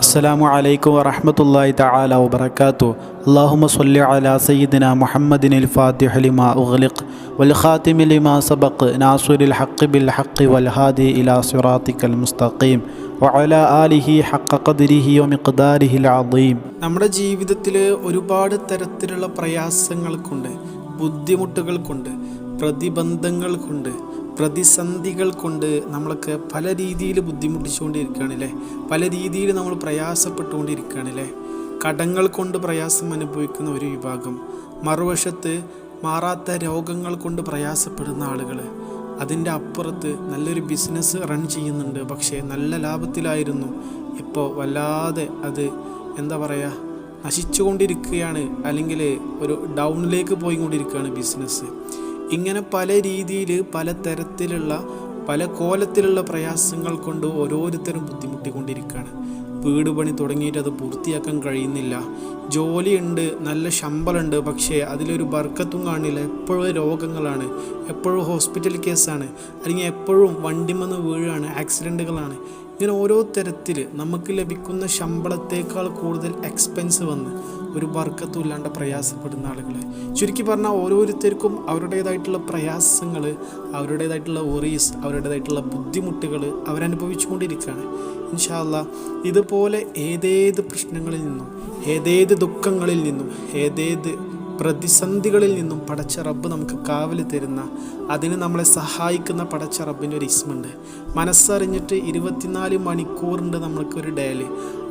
അസ്സലാമു അലൈക്കും വറഹ്മത്തുള്ളാഹി തആല വബറകാതുഹു. അല്ലാഹുമ്മ സ്വല്ലി അലാ സയ്യിദിനാ മുഹമ്മദിനിൽ ഫാത്തിഹി ലിമാ ഉഗ്ലിഖ് വൽ ഖാതിമി ലിമാ സബഖ് നാസിറിൽ ഹഖ് ബിൽ ഹഖ് വൽ ഹാദി ഇലാ സിറാത്തിക്കൽ മുസ്തഖീം വഅലാ ആലിഹി ഹഖ ഖദ്രിഹി വമിഖ്ദാരിഹിൽ അദീം. നമ്മുടെ ജീവിതത്തിൽ ഒരുപാട് തരത്തിലുള്ള പ്രയാസങ്ങൾ കൊണ്ട്, ബുദ്ധിമുട്ടുകൾ കൊണ്ട്, പ്രതിബന്ധങ്ങൾ കൊണ്ട്, പ്രതിസന്ധികൾ കൊണ്ട് നമ്മളൊക്കെ പല രീതിയിൽ ബുദ്ധിമുട്ടിച്ചുകൊണ്ടിരിക്കുകയാണല്ലേ. പല രീതിയിൽ നമ്മൾ പ്രയാസപ്പെട്ടുകൊണ്ടിരിക്കുകയാണല്ലേ. കടങ്ങൾ കൊണ്ട് പ്രയാസം അനുഭവിക്കുന്ന ഒരു വിഭാഗം, മറുവശത്ത് മാറാത്ത രോഗങ്ങൾ കൊണ്ട് പ്രയാസപ്പെടുന്ന ആളുകൾ, അതിൻ്റെ അപ്പുറത്ത് നല്ലൊരു ബിസിനസ് റൺ ചെയ്യുന്നുണ്ട്, പക്ഷേ നല്ല ലാഭത്തിലായിരുന്നു, ഇപ്പോൾ വല്ലാതെ അത് എന്താ പറയുക നശിച്ചുകൊണ്ടിരിക്കുകയാണ്, അല്ലെങ്കിൽ ഒരു ഡൗണിലേക്ക് പോയിക്കൊണ്ടിരിക്കുകയാണ് ബിസിനസ്. ഇങ്ങനെ പല രീതിയിൽ പല തരത്തിലുള്ള പല കോലത്തിലുള്ള പ്രയാസങ്ങൾ കൊണ്ട് ഓരോരുത്തരും ബുദ്ധിമുട്ടിക്കൊണ്ടിരിക്കുകയാണ്. വീട് പണി തുടങ്ങിയിട്ട് അത് പൂർത്തിയാക്കാൻ കഴിയുന്നില്ല. ജോലിയുണ്ട്, നല്ല ശമ്പളമുണ്ട്, പക്ഷേ അതിലൊരു ബർക്കത്തും കാണില്ല. എപ്പോഴും രോഗങ്ങളാണ്, എപ്പോഴും ഹോസ്പിറ്റൽ കേസാണ്, അല്ലെങ്കിൽ എപ്പോഴും വണ്ടിമെന്ന് വീഴാണ്, ആക്സിഡൻറ്റുകളാണ്. ഇങ്ങനെ ഓരോ തരത്തിൽ നമുക്ക് ലഭിക്കുന്ന ശമ്പളത്തേക്കാൾ കൂടുതൽ എക്സ്പെൻസ് വന്ന് ഒരു ബർക്കത്തും ഇല്ലാണ്ട് പ്രയാസപ്പെടുന്ന ആളുകൾ. ചുരുക്കി പറഞ്ഞാൽ ഓരോരുത്തർക്കും അവരുടേതായിട്ടുള്ള പ്രയാസങ്ങൾ, അവരുടേതായിട്ടുള്ള വറീസ്, അവരുടേതായിട്ടുള്ള ബുദ്ധിമുട്ടുകൾ അവരനുഭവിച്ചു കൊണ്ടിരിക്കുകയാണ്. ഇൻഷാ അല്ലാഹ് ഇതുപോലെ ഏതേത് പ്രശ്നങ്ങളിൽ നിന്നും, ഏതേത് ദുഃഖങ്ങളിൽ നിന്നും, ഏതേത് പ്രതിസന്ധികളിൽ നിന്നും പടച്ച റബ്ബ് നമുക്ക് കാവൽ തരുന്ന, അതിന് നമ്മളെ സഹായിക്കുന്ന പടച്ച റബ്ബിൻ്റെ ഒരു ഇസ്മുണ്ട്. മനസ്സറിഞ്ഞിട്ട് 24 മണിക്കൂറുണ്ട് നമ്മൾക്കൊരു ഡേയിൽ.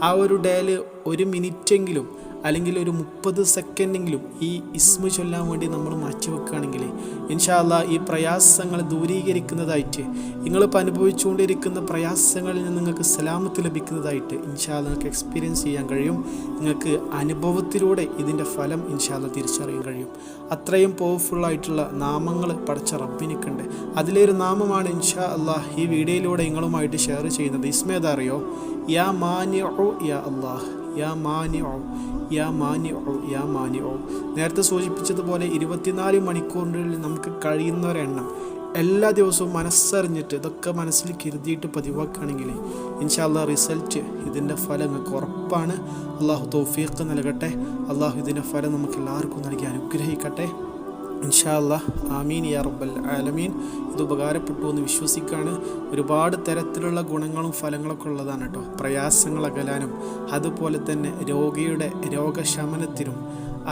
ആ ഒരു ഡേയിൽ ഒരു മിനിറ്റെങ്കിലും അല്ലെങ്കിൽ ഒരു 30 സെക്കൻഡെങ്കിലും ഈ ഇസ്മ ചൊല്ലാൻ വേണ്ടി നമ്മൾ മാറ്റിവെക്കുകയാണെങ്കിൽ ഇൻഷാ അല്ലാഹ് ഈ പ്രയാസങ്ങൾ ദൂരീകരിക്കുന്നതായിട്ട്, നിങ്ങളിപ്പോൾ അനുഭവിച്ചുകൊണ്ടിരിക്കുന്ന പ്രയാസങ്ങളിൽ നിന്ന് നിങ്ങൾക്ക് സലാമത്ത് ലഭിക്കുന്നതായിട്ട് ഇൻഷാ അല്ലാഹ് നിങ്ങൾക്ക് എക്സ്പീരിയൻസ് ചെയ്യാൻ കഴിയും. നിങ്ങൾക്ക് അനുഭവത്തിലൂടെ ഇതിൻ്റെ ഫലം ഇൻഷാ അല്ലാഹ് തിരിച്ചറിയാൻ കഴിയും. അത്രയും പവർഫുള്ളായിട്ടുള്ള നാമങ്ങൾ പടച്ച റബ്ബിനിക്കുണ്ട്. അതിലൊരു നാമമാണ് ഇൻഷാ അല്ലാഹ് ഈ വീഡിയോയിലൂടെ നിങ്ങളുമായിട്ട് ഷെയർ ചെയ്യുന്നത്. ഇസ്മേതാ അറിയോ? യാ മാനിഉ യാ അല്ലാഹ്, യാ മാനിഉ, യാ മാനിഉ, യാ മാനിഉ. നേരത്തെ സൂചിപ്പിച്ചതുപോലെ 24 മണിക്കൂറിനുള്ളിൽ നമുക്ക് കഴിയുന്നവരെണ്ണം എല്ലാ ദിവസവും മനസ്സറിഞ്ഞിട്ട് ഇതൊക്കെ മനസ്സിൽ കരുതിയിട്ട് പതിവാക്കുകയാണെങ്കിൽ ഇൻഷാ അല്ലാഹ് റിസൾട്ട്, ഇതിൻ്റെ ഫലം നിങ്ങൾക്ക് ഉറപ്പാണ്. അള്ളാഹു തൗഫീഖ് നൽകട്ടെ. അള്ളാഹു ഇതിൻ്റെ ഫലം നമുക്ക് എല്ലാവർക്കും നൽകി അനുഗ്രഹിക്കട്ടെ. ഇൻഷാ അല്ലാഹ് ആമീൻ യാ റബ്ബൽ ആലമീൻ. ഇത് ഉപകാരപ്പെട്ടു എന്ന് വിശ്വസിക്കുകയാണ്. ഒരുപാട് തരത്തിലുള്ള ഗുണങ്ങളും ഫലങ്ങളൊക്കെ ഉള്ളതാണ് കേട്ടോ. പ്രയാസങ്ങൾ അകലാനും, അതുപോലെ തന്നെ രോഗിയുടെ രോഗശമനത്തിനും,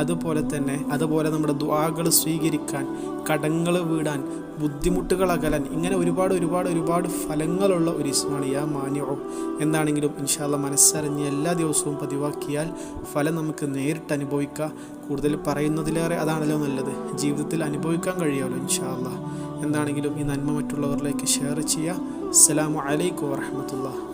അതുപോലെ നമ്മുടെ ദുആകൾ സ്വീകരിക്കാൻ, കടങ്ങൾ വീടാൻ, ബുദ്ധിമുട്ടുകൾ അകലാൻ, ഇങ്ങനെ ഒരുപാട് ഫലങ്ങളുള്ള ഒരു ഇസ്മാണ് യാ മാനിഉ. എന്താണെങ്കിലും ഇൻഷാ അല്ലാഹ് മനസ്സറിഞ്ഞ് എല്ലാ ദിവസവും പതിവാക്കിയാൽ ഫലം നമുക്ക് നേരിട്ട് അനുഭവിക്കാം. കൂടുതൽ പറയുന്നതിലേറെ അതാണല്ലോ നല്ലത്, ജീവിതത്തിൽ അനുഭവിക്കാൻ കഴിയുമല്ലോ ഇൻഷാ അല്ലാഹ്. എന്താണെങ്കിലും ഈ നന്മ മറ്റുള്ളവരിലേക്ക് ഷെയർ ചെയ്യുക. അസ്സലാമു അലൈക്കും വറഹ്മത്തുള്ളാഹി.